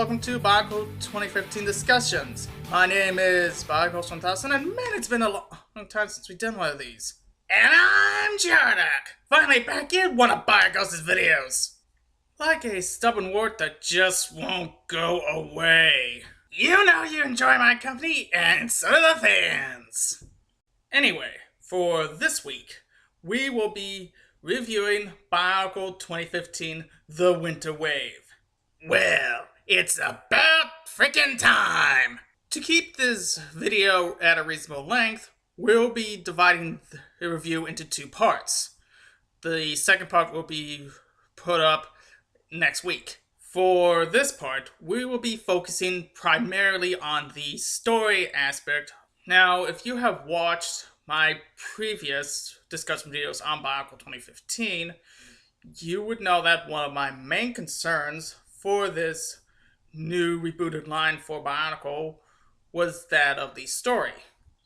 welcome to Bionicle 2015 Discussions. My name is Bionicle 1000, and man, it's been a long time since we've done one of these. And I'm Jardak, finally back in one of Bionicle's videos. Like a stubborn wart that just won't go away. You know you enjoy my company, and so do the fans. Anyway, for this week, we will be reviewing Bionicle 2015 The Winter Wave. Well, it's about freaking time! To keep this video at a reasonable length, we'll be dividing the review into two parts. The second part will be put up next week. For this part, we will be focusing primarily on the story aspect. Now, if you have watched my previous discussion videos on Bionicle 2015, you would know that one of my main concerns for this new rebooted line for Bionicle was that of the story.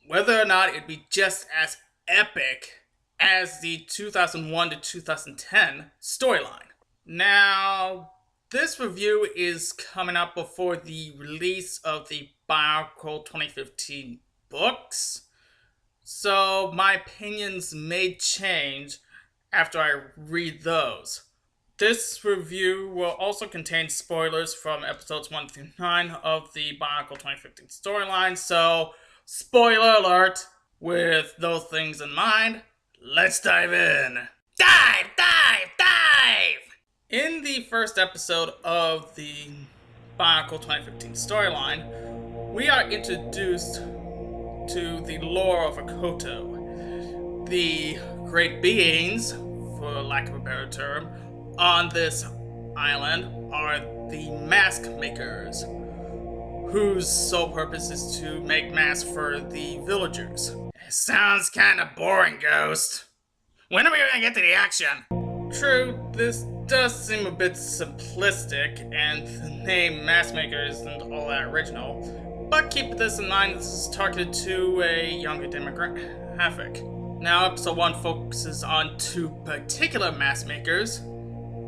Whether or not it'd be just as epic as the 2001 to 2010 storyline. Now, this review is coming up before the release of the Bionicle 2015 books, so my opinions may change after I read those. This review will also contain spoilers from episodes 1 through 9 of the Bionicle 2015 storyline, so spoiler alert! With those things in mind, let's dive in! Dive! In the first episode of the Bionicle 2015 storyline, we are introduced to the lore of Akoto. The great beings, for lack of a better term, on this island are the mask makers, whose sole purpose is to make masks for the villagers. Sounds kinda boring, Ghost. When are we gonna get to the action? True, this does seem a bit simplistic, and the name mask maker isn't all that original, but keep this in mind, this is targeted to a younger demographic. Now, episode 1 focuses on two particular mask makers,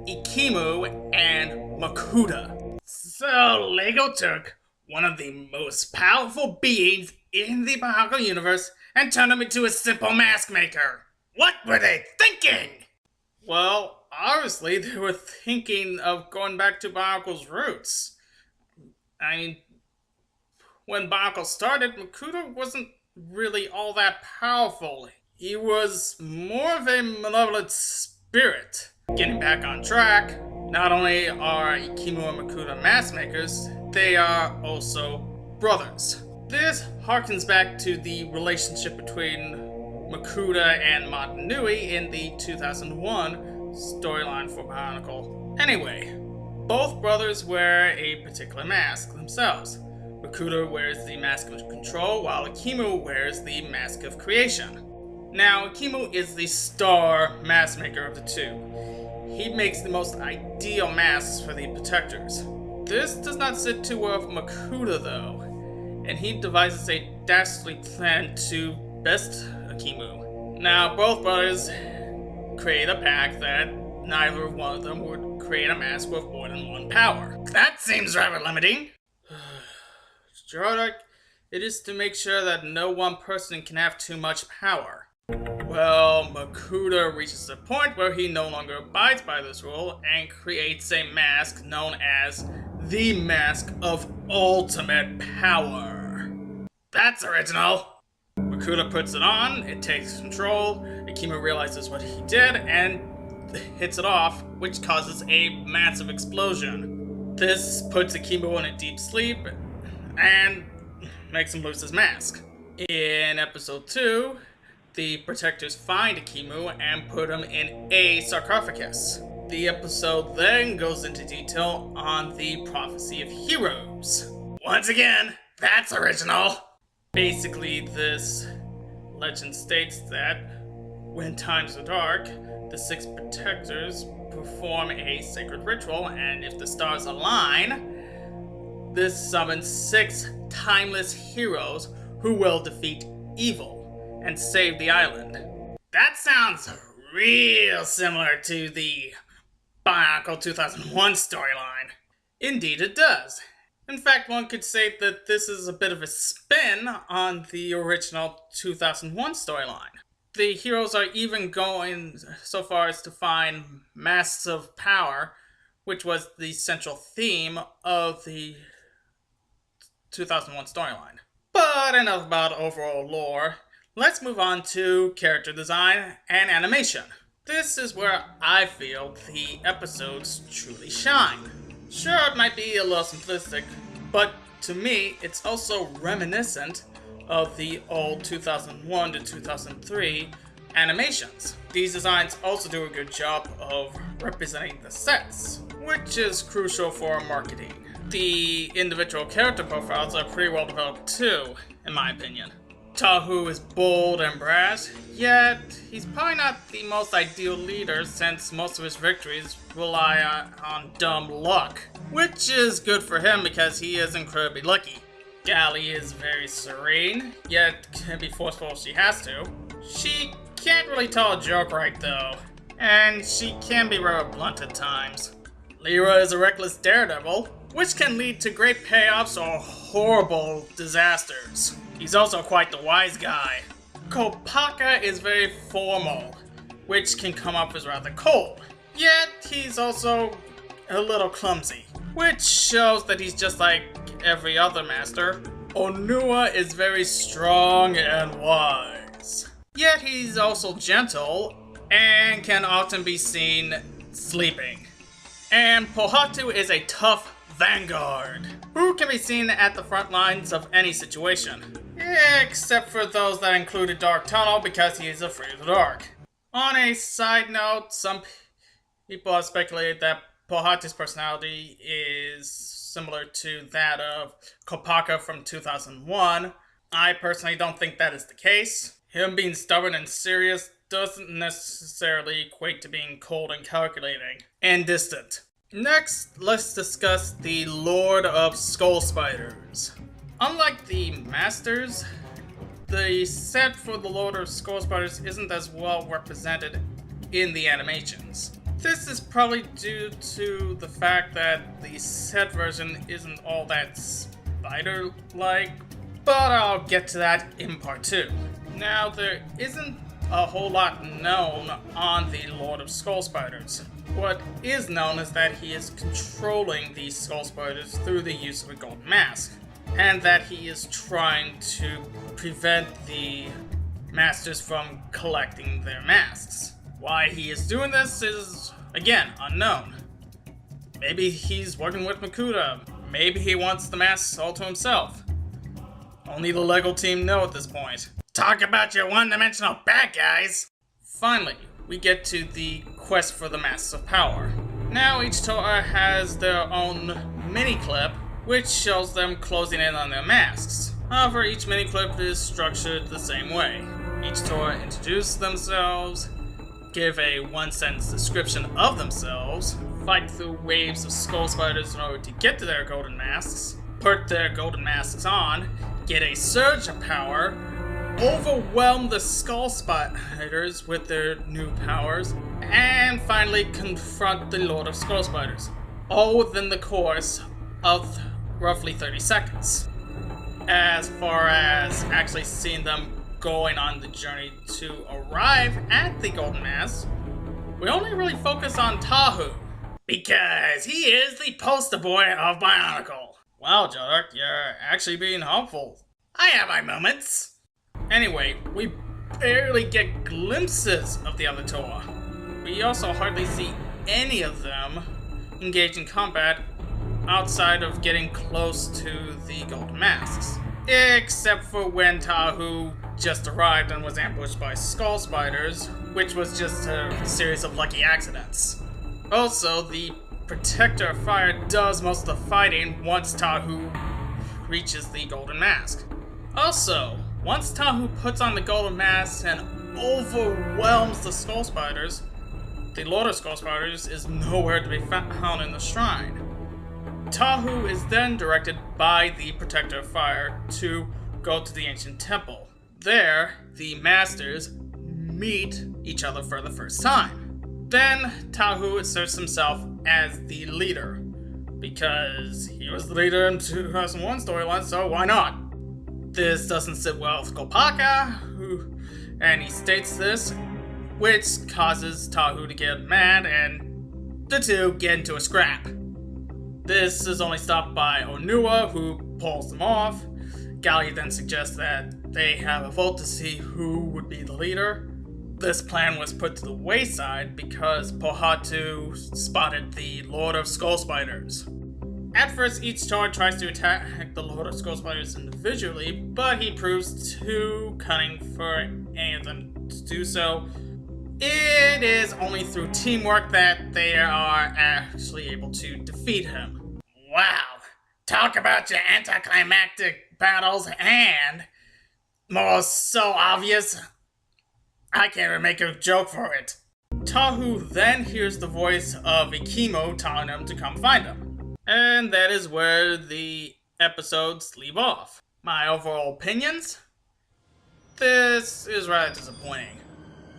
Ikimu and Makuta. So, Lego took one of the most powerful beings in the Bionicle universe and turned him into a simple mask maker. What were they thinking? Well, obviously they were thinking of going back to Bionicle's roots. I mean, when Bionicle started, Makuta wasn't really all that powerful. He was more of a malevolent spirit. Getting back on track, not only are Ikimu and Makuta mask makers, they are also brothers. This harkens back to the relationship between Makuta and Matanui in the 2001 storyline for Bionicle. Anyway, both brothers wear a particular mask themselves. Makuta wears the mask of control, while Ikimu wears the mask of creation. Now, Ikimu is the star mask maker of the two. He makes the most ideal masks for the protectors. This does not sit too well for Makuta though, and he devises a dastardly plan to best Ikimu. Now, both brothers create a pact that neither one of them would create a mask with more than one power. That seems rather limiting. Jardak, it is to make sure that no one person can have too much power. Well, Makuta reaches a point where he no longer abides by this rule and creates a mask known as the Mask of Ultimate Power. That's original! Makuta puts it on, it takes control, Ikimu realizes what he did and hits it off, which causes a massive explosion. This puts Ikimu in a deep sleep and makes him lose his mask. In episode 2, the protectors find Ikimu and put him in a sarcophagus. The episode then goes into detail on the prophecy of heroes. Once again, that's original! Basically, this legend states that when times are dark, the 6 protectors perform a sacred ritual, and if the stars align, this summons 6 timeless heroes who will defeat evil and save the island. That sounds real similar to the Bionicle 2001 storyline. Indeed it does. In fact, one could say that this is a bit of a spin on the original 2001 storyline. The heroes are even going so far as to find masks of power, which was the central theme of the 2001 storyline. But enough about overall lore. Let's move on to character design and animation. This is where I feel the episodes truly shine. Sure, it might be a little simplistic, but to me, it's also reminiscent of the old 2001 to 2003 animations. These designs also do a good job of representing the sets, which is crucial for marketing. The individual character profiles are pretty well developed too, in my opinion. Tahu is bold and brash, yet he's probably not the most ideal leader since most of his victories rely on dumb luck. Which is good for him because he is incredibly lucky. Gally is very serene, yet can be forceful if she has to. She can't really tell a joke right though, and she can be rather blunt at times. Lyra is a reckless daredevil, which can lead to great payoffs or horrible disasters. He's also quite the wise guy. Kopaka is very formal, which can come off as rather cold. Yet he's also a little clumsy, which shows that he's just like every other master. Onua is very strong and wise. Yet he's also gentle and can often be seen sleeping. And Pohatu is a tough vanguard, who can be seen at the front lines of any situation. Except for those that include a dark tunnel because he is afraid of the dark. On a side note, some people have speculated that Pohatu's personality is similar to that of Kopaka from 2001. I personally don't think that is the case. Him being stubborn and serious doesn't necessarily equate to being cold and calculating and distant. Next, let's discuss the Lord of Skull Spiders. Unlike the Masters, the set for the Lord of Skull Spiders isn't as well represented in the animations. This is probably due to the fact that the set version isn't all that spider-like, but I'll get to that in part 2. Now, there isn't a whole lot known on the Lord of Skull Spiders. What is known is that he is controlling these Skull Spiders through the use of a golden mask, and that he is trying to prevent the Masters from collecting their masks. Why he is doing this is, again, unknown. Maybe he's working with Makuta. Maybe he wants the masks all to himself. Only the LEGO team know at this point. Talk about your one-dimensional bad guys! Finally, we get to the quest for the masks of power. Now each Toa has their own mini-clip, which shows them closing in on their masks. However, each mini-clip is structured the same way. Each Toa introduces themselves, give a one-sentence description of themselves, fight through waves of skull spiders in order to get to their golden masks, put their golden masks on, get a surge of power, overwhelm the skull spiders with their new powers, and finally confront the Lord of Skull Spiders, all within the course of roughly 30 seconds. As far as actually seeing them going on the journey to arrive at the Golden Mask, we only really focus on Tahu, because he is the poster boy of Bionicle. Wow, Jodok, you're actually being helpful. I have my moments. Anyway, we barely get glimpses of the other Toa. We also hardly see any of them engage in combat outside of getting close to the Golden Masks. Except for when Tahu just arrived and was ambushed by skull spiders, which was just a series of lucky accidents. Also, the Protector of Fire does most of the fighting once Tahu reaches the Golden Mask. Also, once Tahu puts on the Golden Mask and overwhelms the Skull Spiders, the Lord of Skull Spiders is nowhere to be found in the shrine. Tahu is then directed by the Protector of Fire to go to the ancient temple. There, the Masters meet each other for the first time. Then, Tahu asserts himself as the leader, because he was the leader in 2001 storyline, so why not? This doesn't sit well with Kopaka, and he states this, which causes Tahu to get mad, and the two get into a scrap. This is only stopped by Onua, who pulls them off. Gali then suggests that they have a vote to see who would be the leader. This plan was put to the wayside because Pohatu spotted the Lord of Skull Spiders. At first, each Toad tries to attack the Lord of Skull Spiders individually, but he proves too cunning for any of them to do so. It is only through teamwork that they are actually able to defeat him. Wow, talk about your anticlimactic battles and more so obvious. I can't even make a joke for it. Tahu then hears the voice of Ikimo telling him to come find him. And that is where the episodes leave off. My overall opinions? This is rather disappointing.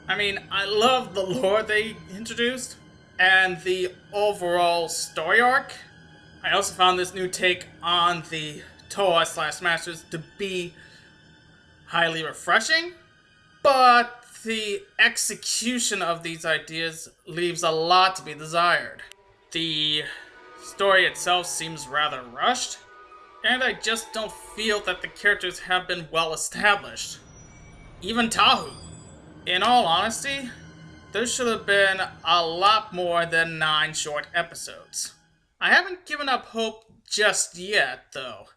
I mean, I love the lore they introduced, and the overall story arc. I also found this new take on the Toa/Masters to be highly refreshing, but the execution of these ideas leaves a lot to be desired. The story itself seems rather rushed, and I just don't feel that the characters have been well established. Even Tahu. In all honesty, there should have been a lot more than 9 short episodes. I haven't given up hope just yet, though.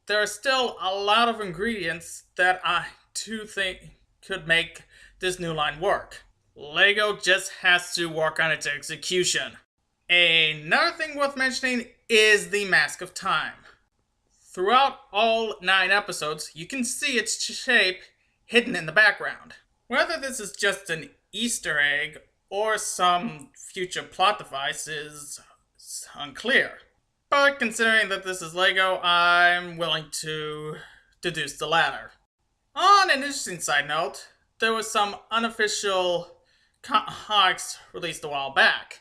There are still a lot of ingredients that I do think could make this new line work. LEGO just has to work on its execution. Another thing worth mentioning is the Mask of Time. Throughout all 9 episodes, you can see its shape hidden in the background. Whether this is just an Easter egg or some future plot device is unclear. But considering that this is LEGO, I'm willing to deduce the latter. On an interesting side note, there was some unofficial comics released a while back.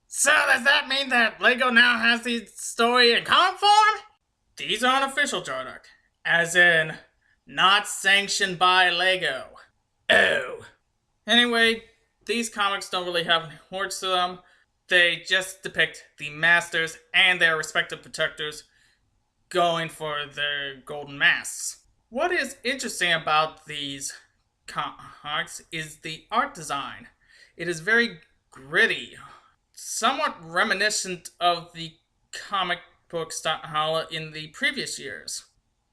So does that mean that LEGO now has the story in comic form? These are unofficial, Jardark. As in, not sanctioned by LEGO. Oh. Anyway, these comics don't really have any words to them. They just depict the masters and their respective protectors going for their golden masks. What is interesting about these comics is the art design. It is very gritty, somewhat reminiscent of the comic book style in the previous years.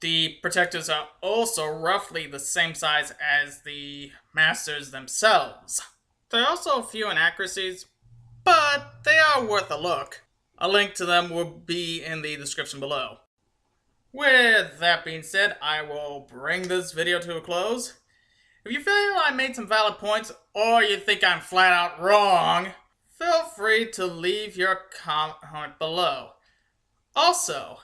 The protectors are also roughly the same size as the masters themselves. There are also a few inaccuracies, but they are worth a look. A link to them will be in the description below. With that being said, I will bring this video to a close. If you feel I made some valid points, or you think I'm flat out wrong, feel free to leave your comment below. Also,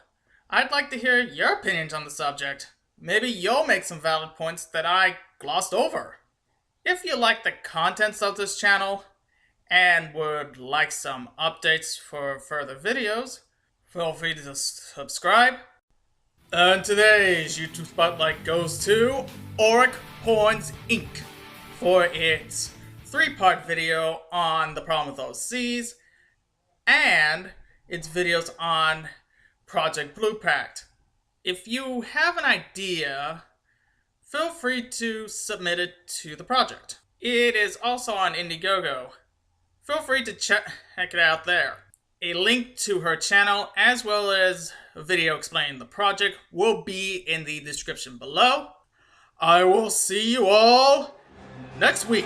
I'd like to hear your opinions on the subject. Maybe you'll make some valid points that I glossed over. If you like the contents of this channel and would like some updates for further videos, feel free to subscribe. And today's YouTube Spotlight goes to Auric Horns Inc. for its 3-part video on the problem with OCs and its videos on Project Blue Pact. If you have an idea, feel free to submit it to the project. It is also on Indiegogo. Feel free to check it out there. A link to her channel as well as a video explaining the project will be in the description below. I will see you all next week.